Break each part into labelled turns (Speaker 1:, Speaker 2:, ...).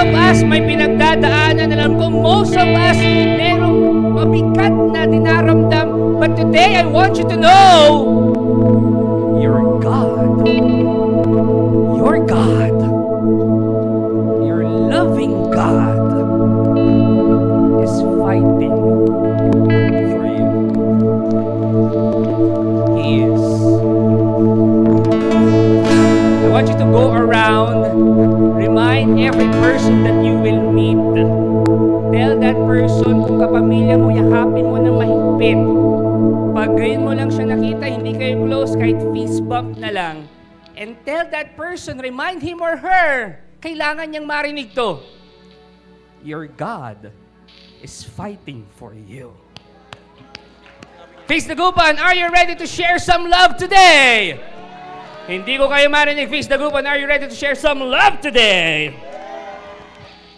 Speaker 1: of us may pinagdadaanan. Alam ko, most of us merong mabigat na dinaramdam. But today, I want you to know, your God, your God, your loving God is fighting for you. He is. I want you to go around, remind every person that you will meet. Tell that person, kung kapamilya mo, yakapin mo ng mahigpit. Pag ngayon mo lang siya nakita, hindi kayo close, kahit fist bump na lang. And tell that person, remind him or her, kailangan niyang marinig to. Your God is fighting for you. Face Dagupan, are you ready to share some love today? Hindi ko kayo marinig. Face Dagupan, are you ready to share some love today?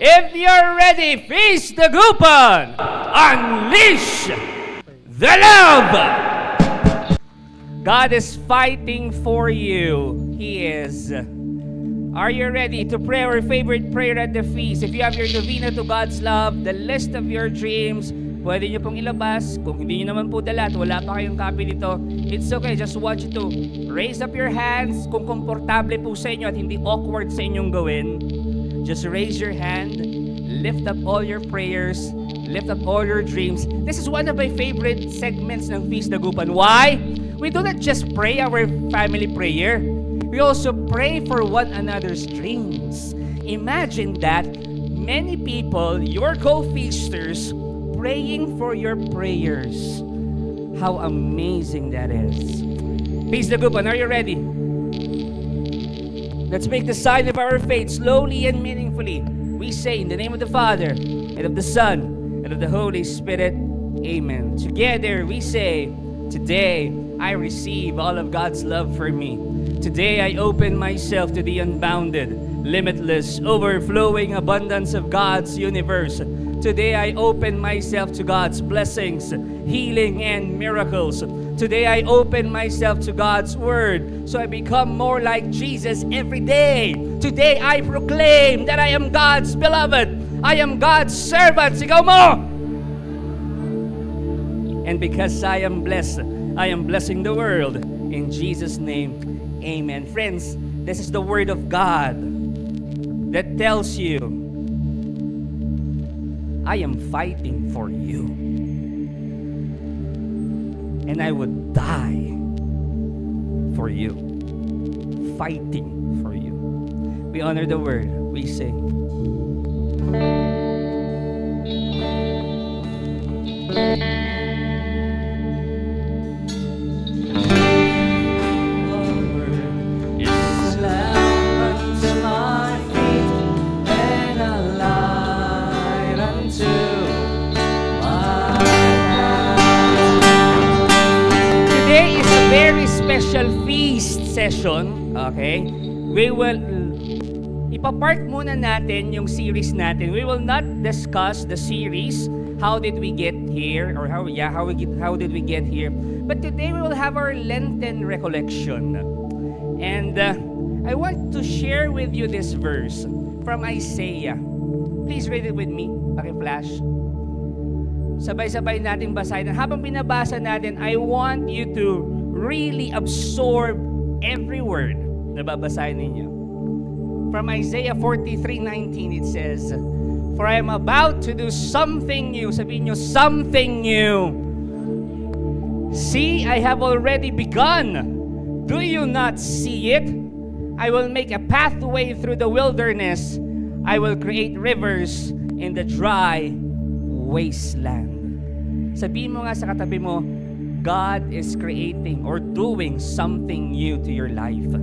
Speaker 1: If you're ready, Face Dagupan, unleash the love! God is fighting for you. He is. Are you ready to pray our favorite prayer at the feast? If you have your novena to God's love, the list of your dreams, pwede nyo pong ilabas. Kung hindi nyo naman po dala at wala pa kayong copy nito, it's okay. Just want you to raise up your hands. Kung komportable po sa inyo at hindi awkward sa inyong gawin, just raise your hand, lift up all your prayers, lift up all your dreams. This is one of my favorite segments ng Feast Dagupan. Why? We do not just pray our family prayer. We also pray for one another's dreams. Imagine that many people, your co-feasters, praying for your prayers. How amazing that is. Feast Dagupan, are you ready? Let's make the sign of our faith slowly and meaningfully. We say in the name of the Father, and of the Son, and of the Holy Spirit, Amen. Together we say, today I receive all of God's love for me. Today I open myself to the unbounded, limitless, overflowing abundance of God's universe. Today I open myself to God's blessings, healing, and miracles. Today I open myself to God's Word, so I become more like Jesus every day. Today I proclaim that I am God's beloved. I am God's servant. Sigaw mo! And because I am blessed, I am blessing the world. In Jesus' name, amen. Friends, this is the Word of God that tells you, I am fighting for you. And I would die for you. Fighting for you. We honor the Word. We sing. Special feast session, okay? We will ipapark muna natin yung series natin. We will not discuss the series, how did we get here, or how did we get here. But today we will have our Lenten recollection. And I want to share with you this verse from Isaiah. Please read it with me. Paki-flash. Sabay-sabay natin basahin. Habang binabasa natin, I want you to really absorb every word na babasahin ninyo. From Isaiah 43:19 it says, for I am about to do something new. Sabihin nyo, something new. See, I have already begun. Do you not see it? I will make a pathway through the wilderness. I will create rivers in the dry wasteland. Sabihin mo nga sa katabi mo, God is creating or doing something new to your life.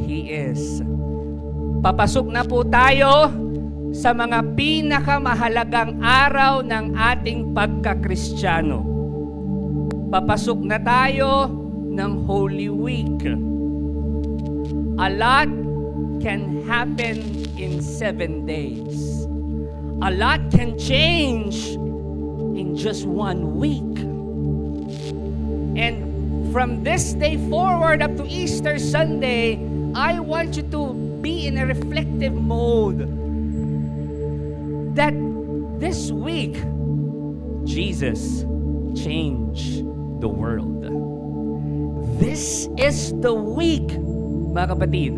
Speaker 1: He is. Papasok na po tayo sa mga pinakamahalagang araw ng ating pagkakristyano. Papasok na tayo ng Holy Week. A lot can happen in 7 days. A lot can change in just 1 week. And from this day forward up to Easter Sunday, I want you to be in a reflective mode that this week, Jesus changed the world. This is the week, mga kapatid,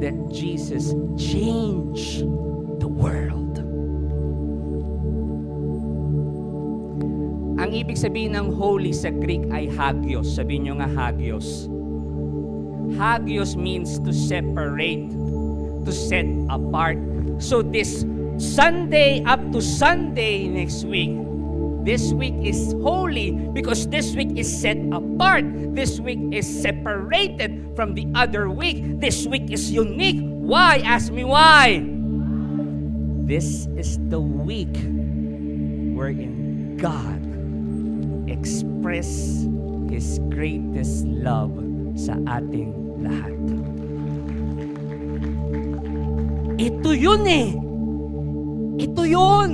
Speaker 1: that Jesus changed the world. Ang ibig sabihin ng holy sa Greek ay hagios. Sabihin nyo nga hagios. Hagios means to separate, to set apart. So this Sunday up to Sunday next week, this week is holy because this week is set apart. This week is separated from the other week. This week is unique. Why? Ask me why. This is the week wherein God express His greatest love sa ating lahat. Ito yun eh. Ito yun.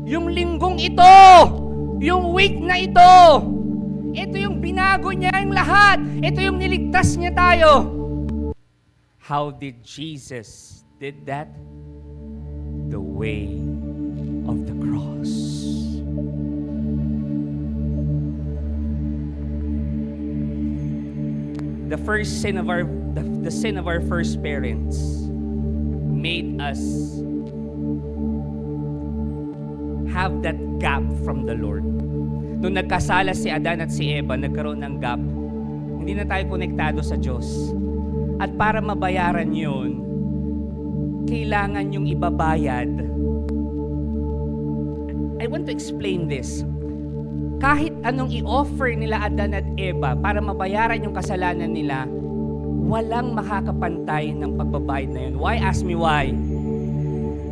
Speaker 1: Yung linggong ito. Yung week na ito. Ito yung binago niya ang lahat. Ito yung niligtas niya tayo. How did Jesus did that? The way of the cross. The first sin of the sin of our first parents made us have that gap from the Lord. Nung nagkasala si Adan at si Eva, nagkaroon ng gap. Hindi na tayo konektado sa Diyos. At para mabayaran yun, kailangan yung ibabayad. I want to explain this. Kahit anong i-offer nila Adan at Eva para mabayaran yung kasalanan nila, walang makakapantay ng pagbabayad na yun. Why? Ask me why.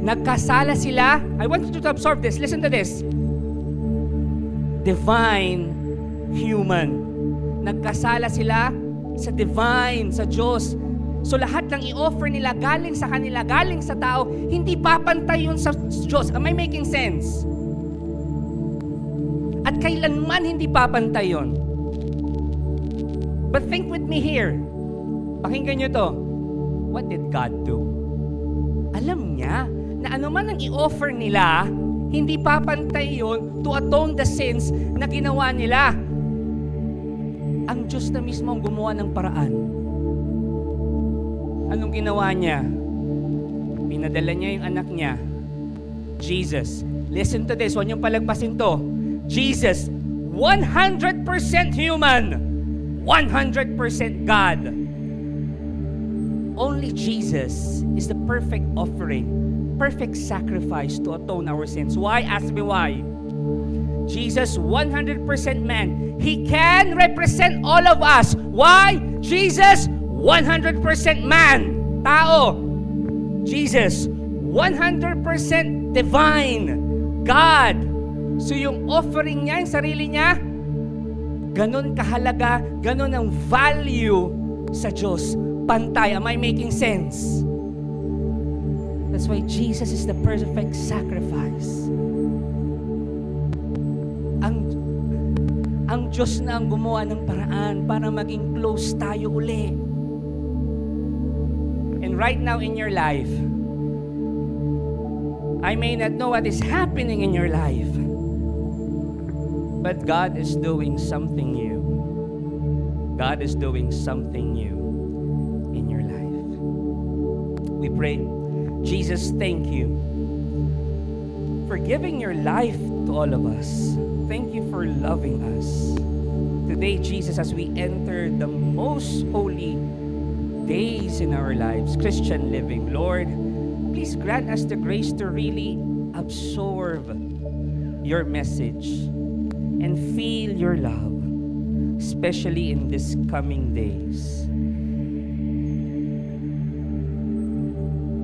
Speaker 1: Nagkasala sila. I want you to absorb this. Listen to this. Divine, human. Nagkasala sila sa divine, sa Diyos. So lahat ng i-offer nila galing sa kanila, galing sa tao, hindi papantay yun sa Diyos. Am I making sense? At kailanman hindi papantay yun. But think with me here. Pakinggan nyo to. What did God do? Alam niya na anuman ang i-offer nila, hindi papantay yun to atone the sins na ginawa nila. Ang Diyos na mismo ang gumawa ng paraan. Anong ginawa niya? Pinadala niya yung anak niya, Jesus. Listen to this, huwag niyong palagpasin to. Jesus, 100% human, 100% God. Only Jesus is the perfect offering, perfect sacrifice to atone our sins. Why? Ask me why. Jesus, 100% man. He can represent all of us. Why? Jesus, 100% man. Tao. Jesus, 100% divine. God. So yung offering niya, yung sarili niya, ganun kahalaga, ganun ang value sa Diyos. Pantay. Am I making sense? That's why Jesus is the perfect sacrifice. Ang Diyos na ang gumawa ng paraan para maging close tayo uli. And right now in your life, I may not know what is happening in your life, but God is doing something new. God is doing something new in your life. We pray, Jesus, thank you for giving your life to all of us. Thank you for loving us. Today, Jesus, as we enter the most holy days in our lives, Christian living, Lord, please grant us the grace to really absorb your message and feel your love, especially in these coming days.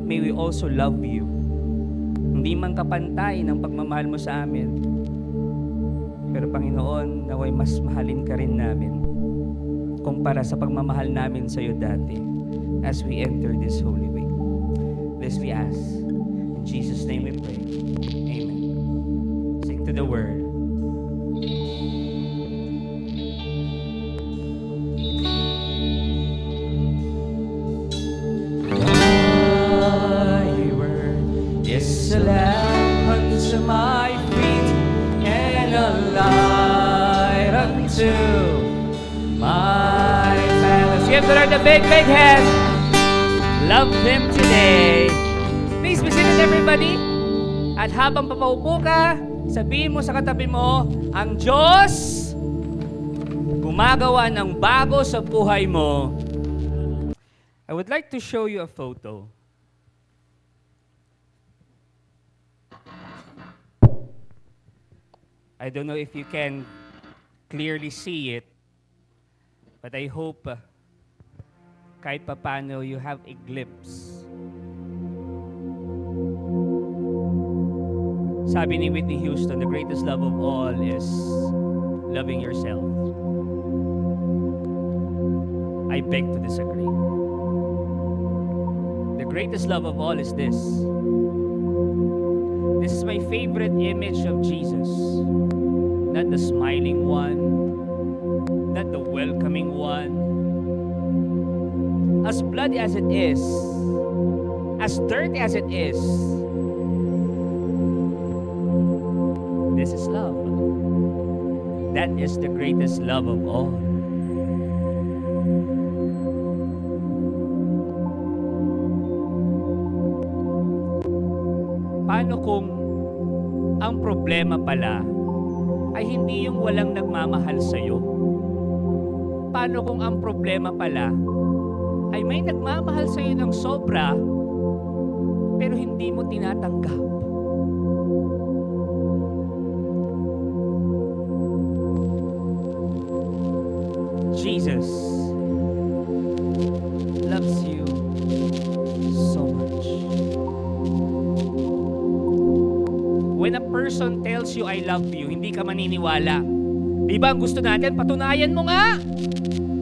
Speaker 1: May we also love you. Hindi man kapantay ng pagmamahal mo sa amin, pero Panginoon, naway mas mahalin ka rin namin kumpara sa pagmamahal namin sa iyo dati as we enter this holy week. This we ask. In Jesus' name we pray. Amen. Sing to the word. give the Lord a big, big hand. Love Him today. Please be seated, everybody. At habang papaupo ka, sabihin mo sa katabi mo, ang Diyos gumagawa ng bago sa buhay mo. I would like to show you a photo. I don't know if you can clearly see it, but I hope kahit papano you have a glimpse. Sabi ni Whitney Houston, the greatest love of all is loving yourself. I beg to disagree. The greatest love of all is this. This is my favorite image of Jesus. Not the smiling one, not the welcoming one. As bloody as it is, as dirty as it is, this is love. That is the greatest love of all. Paano kung ang problema pala ay hindi yung walang nagmamahal sa'yo? Paano kung ang problema pala ay may nagmamahal sa'yo ng sobra pero hindi mo tinatanggap? Jesus loves you so much. When a person tells you, I love you, hindi ka maniniwala. Di ba ang gusto natin? Patunayan mo nga.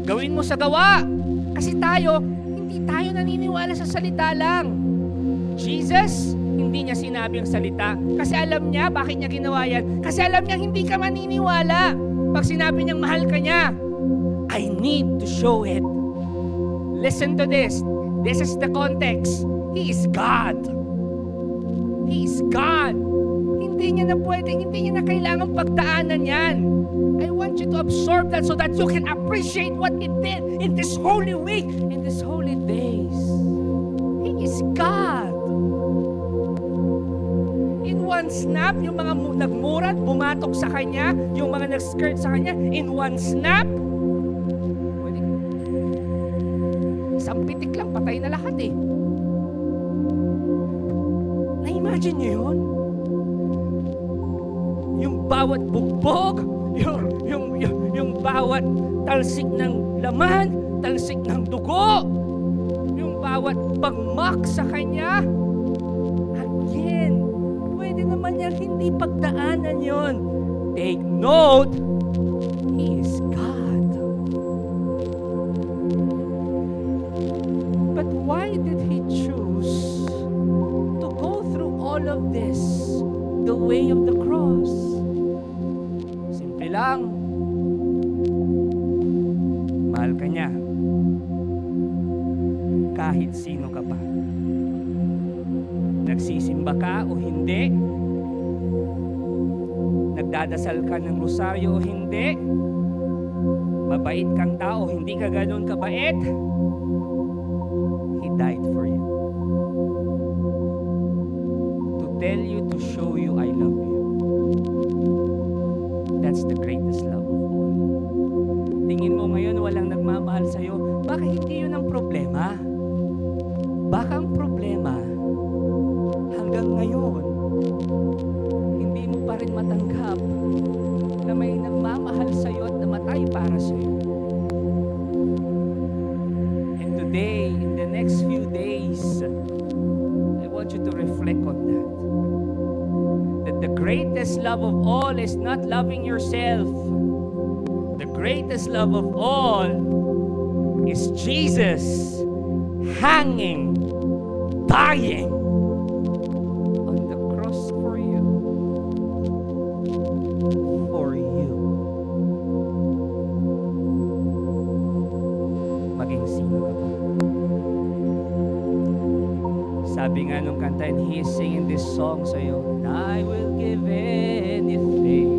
Speaker 1: Gawin mo sa gawa. Kasi hindi tayo naniniwala sa salita lang. Jesus, hindi niya sinabi ang salita. Kasi alam niya, bakit niya ginawa yan? Kasi alam niya, hindi ka maniniwala. Pag sinabi niyang mahal ka niya, I need to show it. Listen to this. This is the context. He is God. He is God. Hindi niya na pwedeng, hindi niya na kailangang pagdaanan yan. I want you to absorb that so that you can appreciate what He did in this holy week, in these holy days. He is God. In one snap, yung mga nagmurat, bumatok sa Kanya, yung mga nag-skirt sa Kanya, in one snap, isang pitik lang, patay na lahat eh. Na-imagine niyo yun? Yung bawat bugbog, yung bawat talsik ng laman, talsik ng dugo, yung bawat pagmak sa Kanya. Again, pwede naman yan hindi pagdaanan yon. Take note, He is God. But why did He choose to go through all of this the way of the cross? Simple lang. Mahal ka niya. Kahit sino ka pa. Nagsisimba ka o hindi. Nagdadasal ka ng rosaryo o hindi. Mabait kang tao o hindi ka ganun kabait. He died for you. To tell you, to show you, I love you. That's the greatest love of all. Tingin mo ngayon walang nagmamahal sa'yo. Baka hindi yun ang problema. Baka ang problema, hanggang ngayon, hindi mo pa rin matanggap na may nagmamahal sa'yo at namatay para sa'yo. And today, in the next few days, I want you to reflect on that. That the greatest love of all is not loving yourself. The greatest love of all is Jesus hanging, dying on the cross for you. For you. Maging sino ka pa. Sabi nga nung kanta, and He is singing this song sa'yo, and I will give anything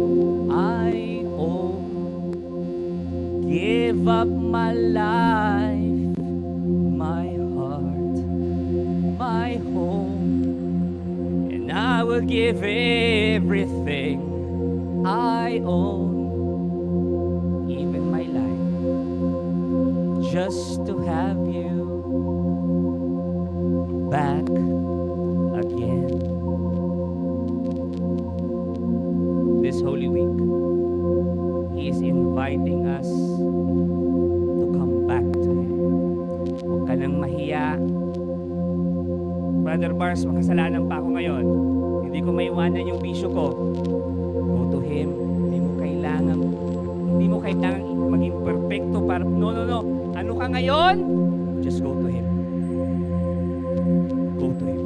Speaker 1: I own, give up my life would give everything I own, even my life, just to have you back again. This Holy Week, He is inviting us to come back to Him. Huwag ka nang mahiya. Brother Bars, makasalanan pa ako ngayon. Hindi ko maiwanan yung bisyo ko. Go to Him. Hindi mo kailangan maging perfecto para, no. Ano ka ngayon? Just go to Him. Go to Him.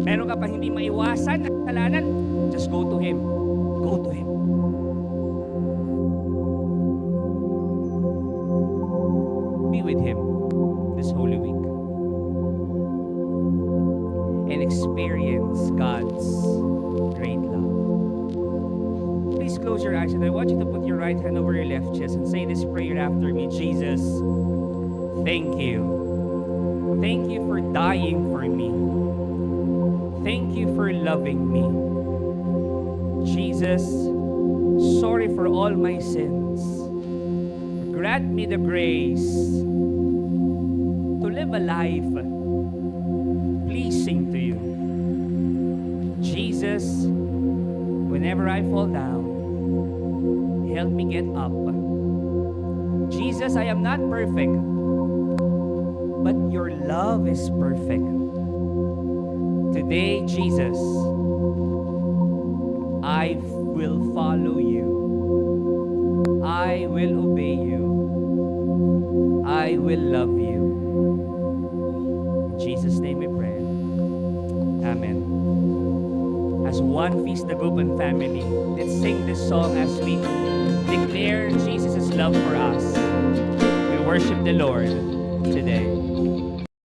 Speaker 1: Meron ka pa hindi maiwasan na kasalanan, just go to Him. Go to Him. Be with Him this Holy Week and experience God's great love. Please close your eyes and I want you to put your right hand over your left chest and say this prayer after me. Jesus, thank you. Thank you for dying for me. Thank you for loving me. Jesus, sorry for all my sins. Grant me the grace to live a life pleasing to you. Jesus, whenever I fall down, help me get up. Jesus, I am not perfect, but your love is perfect. Today, Jesus, I will follow you. I will obey you. I will love you. In Jesus' name we pray. Amen. As one Feast Dagupan family, let's sing this song as we declare Jesus' love for us. We worship the Lord today.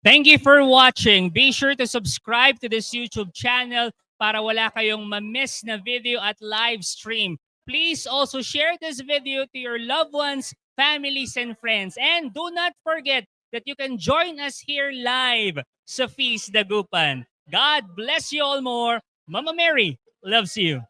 Speaker 1: Thank you for watching. Be sure to subscribe to this YouTube channel para wala kayong ma-miss na video at live stream. Please also share this video to your loved ones, families, and friends. And do not forget that you can join us here live sa Feast Dagupan. God bless you all more. Mama Mary loves you.